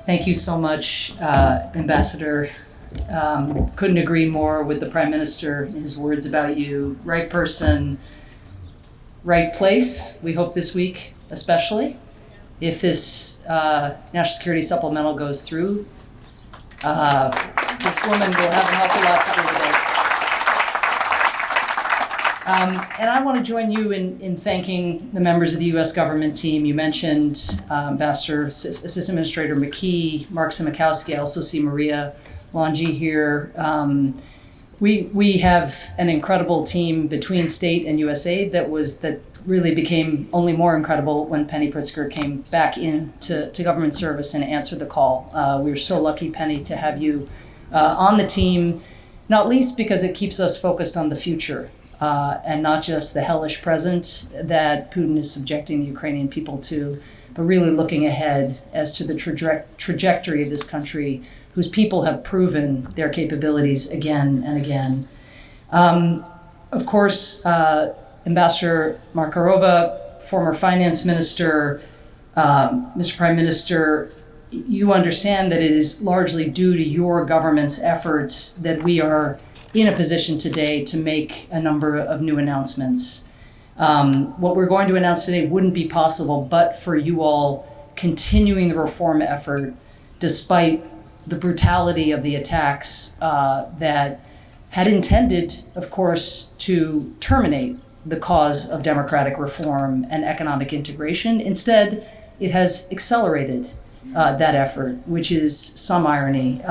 Thank you so much, Ambassador. Couldn't agree more with the Prime Minister, his words about you. Right person, right place, we hope this week especially. If this National Security Supplemental goes through, this woman will have an awful lot to do with it. And I want to join you in thanking the members of the U.S. government team. You mentioned Assistant Administrator McKee, Mark Simikowski. I also see Maria Longi here. We have an incredible team between state and USAID that really became only more incredible when Penny Pritzker came back into government service and answered the call. We were so lucky, Penny, to have you on the team, not least because it keeps us focused on the future and not just the hellish present that Putin is subjecting the Ukrainian people to, but really looking ahead as to the trajectory of this country, whose people have proven their capabilities again and again. Of course, Ambassador Markarova, former finance minister, Mr. Prime Minister, you understand that it is largely due to your government's efforts that we are in a position today to make a number of new announcements. What we're going to announce today wouldn't be possible but for you all continuing the reform effort despite the brutality of the attacks that had intended, of course, to terminate the cause of democratic reform and economic integration. Instead, it has accelerated that effort, which is some irony,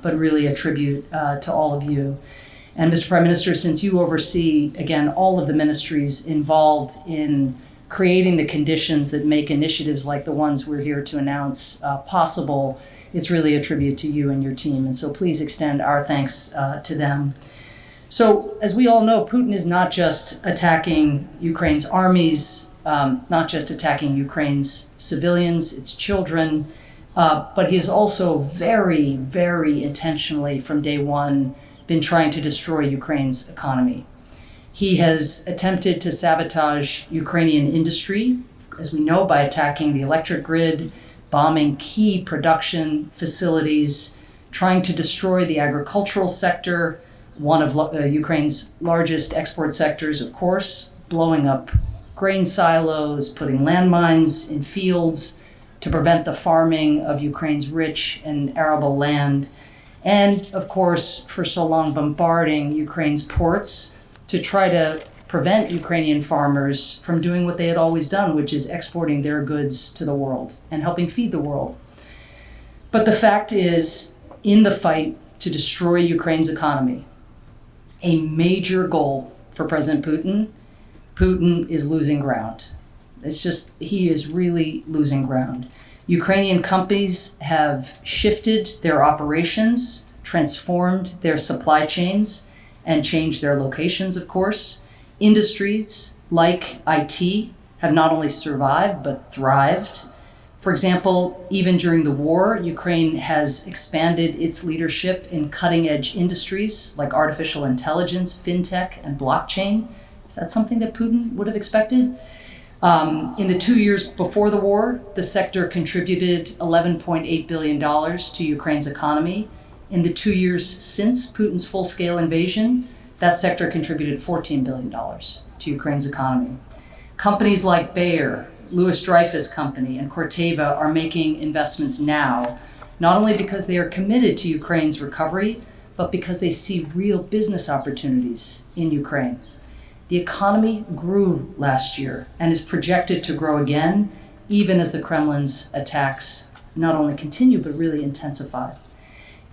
but really a tribute to all of you. And Mr. Prime Minister, since you oversee, again, all of the ministries involved in creating the conditions that make initiatives like the ones we're here to announce possible, it's really a tribute to you and your team. And so please extend our thanks to them. So as we all know, Putin is not just attacking Ukraine's armies, not just attacking Ukraine's civilians, its children, but he has also very, very intentionally from day one been trying to destroy Ukraine's economy. He has attempted to sabotage Ukrainian industry, as we know, by attacking the electric grid, bombing key production facilities, trying to destroy the agricultural sector, one of Ukraine's largest export sectors, of course, blowing up grain silos, putting landmines in fields to prevent the farming of Ukraine's rich and arable land, and, of course, for so long bombarding Ukraine's ports to try to prevent Ukrainian farmers from doing what they had always done, which is exporting their goods to the world and helping feed the world. But the fact is, in the fight to destroy Ukraine's economy, a major goal for President Putin is losing ground. He is really losing ground. Ukrainian companies have shifted their operations, transformed their supply chains, and changed their locations, of course. Industries like IT have not only survived, but thrived. For example, even during the war, Ukraine has expanded its leadership in cutting-edge industries like artificial intelligence, fintech, and blockchain. Is that something that Putin would have expected? In the 2 years before the war, the sector contributed $11.8 billion to Ukraine's economy. In the 2 years since Putin's full-scale invasion, that sector contributed $14 billion to Ukraine's economy. Companies like Bayer, Louis Dreyfus Company, and Corteva are making investments now, not only because they are committed to Ukraine's recovery, but because they see real business opportunities in Ukraine. The economy grew last year and is projected to grow again, even as the Kremlin's attacks not only continue, but really intensify.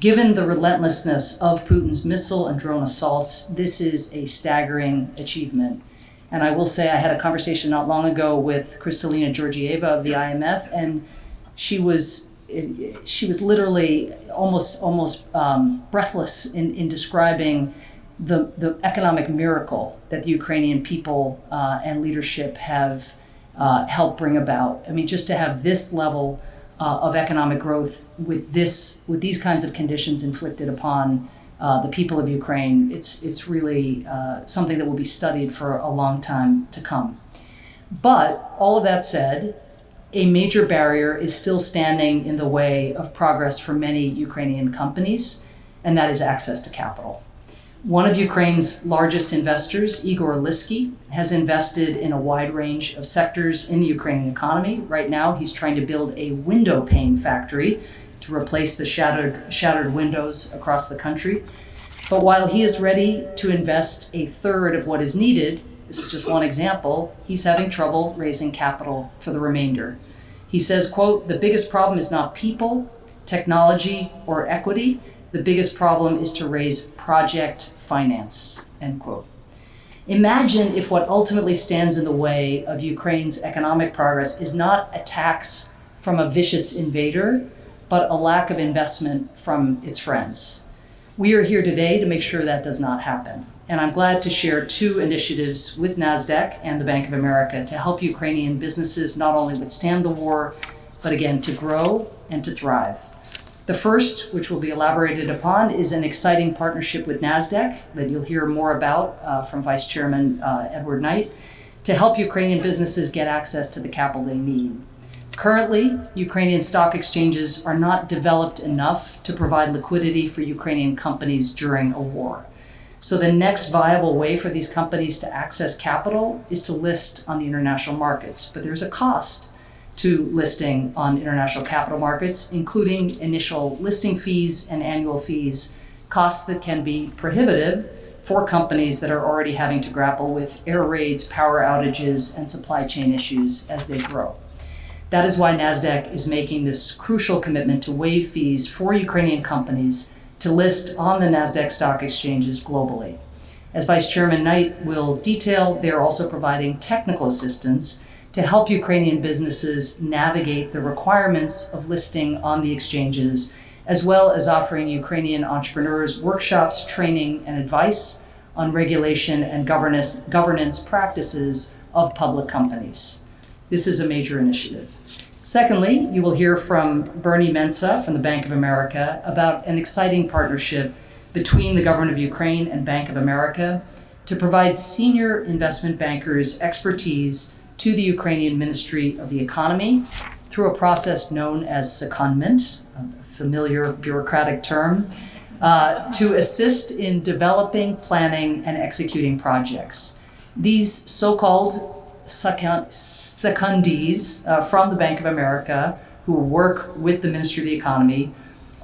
Given the relentlessness of Putin's missile and drone assaults, this is a staggering achievement. And I will say I had a conversation not long ago with Kristalina Georgieva of the IMF, and she was literally almost breathless in describing the economic miracle that the Ukrainian people and leadership have helped bring about. I mean, just to have this level of economic growth with these kinds of conditions inflicted upon the people of Ukraine, it's really something that will be studied for a long time to come. But all of that said, a major barrier is still standing in the way of progress for many Ukrainian companies, and that is access to capital. One of Ukraine's largest investors, Igor Lisky, has invested in a wide range of sectors in the Ukrainian economy. Right now, he's trying to build a window pane factory to replace the shattered windows across the country. But while he is ready to invest a third of what is needed, this is just one example, he's having trouble raising capital for the remainder. He says, quote, "The biggest problem is not people, technology, or equity. The biggest problem is to raise project finance," end quote. Imagine if what ultimately stands in the way of Ukraine's economic progress is not attacks from a vicious invader, but a lack of investment from its friends. We are here today to make sure that does not happen. And I'm glad to share two initiatives with NASDAQ and the Bank of America to help Ukrainian businesses not only withstand the war, but again, to grow and to thrive. The first, which will be elaborated upon, is an exciting partnership with NASDAQ that you'll hear more about from Vice Chairman Edward Knight to help Ukrainian businesses get access to the capital they need. Currently, Ukrainian stock exchanges are not developed enough to provide liquidity for Ukrainian companies during a war. So the next viable way for these companies to access capital is to list on the international markets. But there's a cost to listing on international capital markets, including initial listing fees and annual fees, costs that can be prohibitive for companies that are already having to grapple with air raids, power outages, and supply chain issues as they grow. That is why NASDAQ is making this crucial commitment to waive fees for Ukrainian companies to list on the NASDAQ stock exchanges globally. As Vice Chairman Knight will detail, they are also providing technical assistance to help Ukrainian businesses navigate the requirements of listing on the exchanges, as well as offering Ukrainian entrepreneurs workshops, training, and advice on regulation and governance practices of public companies. This is a major initiative. Secondly, you will hear from Bernie Mensa from the Bank of America about an exciting partnership between the government of Ukraine and Bank of America to provide senior investment bankers expertise to the Ukrainian Ministry of the Economy through a process known as secondment, a familiar bureaucratic term, to assist in developing, planning, and executing projects. These so-called secondees from the Bank of America who work with the Ministry of the Economy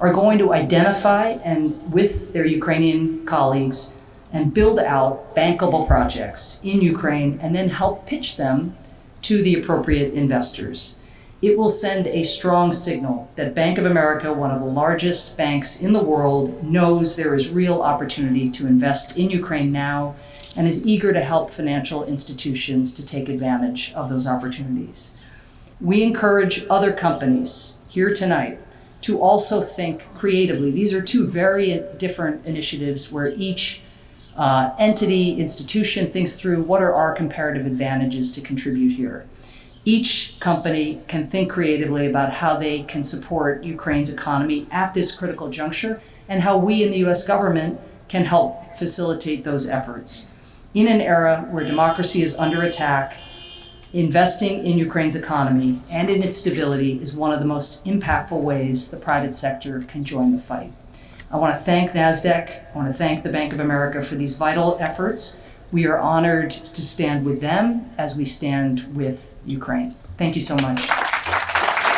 are going to identify and with their Ukrainian colleagues and build out bankable projects in Ukraine and then help pitch them to the appropriate investors. It will send a strong signal that Bank of America, one of the largest banks in the world, knows there is real opportunity to invest in Ukraine now and is eager to help financial institutions to take advantage of those opportunities. We encourage other companies here tonight to also think creatively. These are two very different initiatives where each entity, institution thinks through what are our comparative advantages to contribute here. Each company can think creatively about how they can support Ukraine's economy at this critical juncture and how we in the US government can help facilitate those efforts. In an era where democracy is under attack, investing in Ukraine's economy and in its stability is one of the most impactful ways the private sector can join the fight. I want to thank NASDAQ, I want to thank the Bank of America for these vital efforts. We are honored to stand with them as we stand with Ukraine. Thank you so much.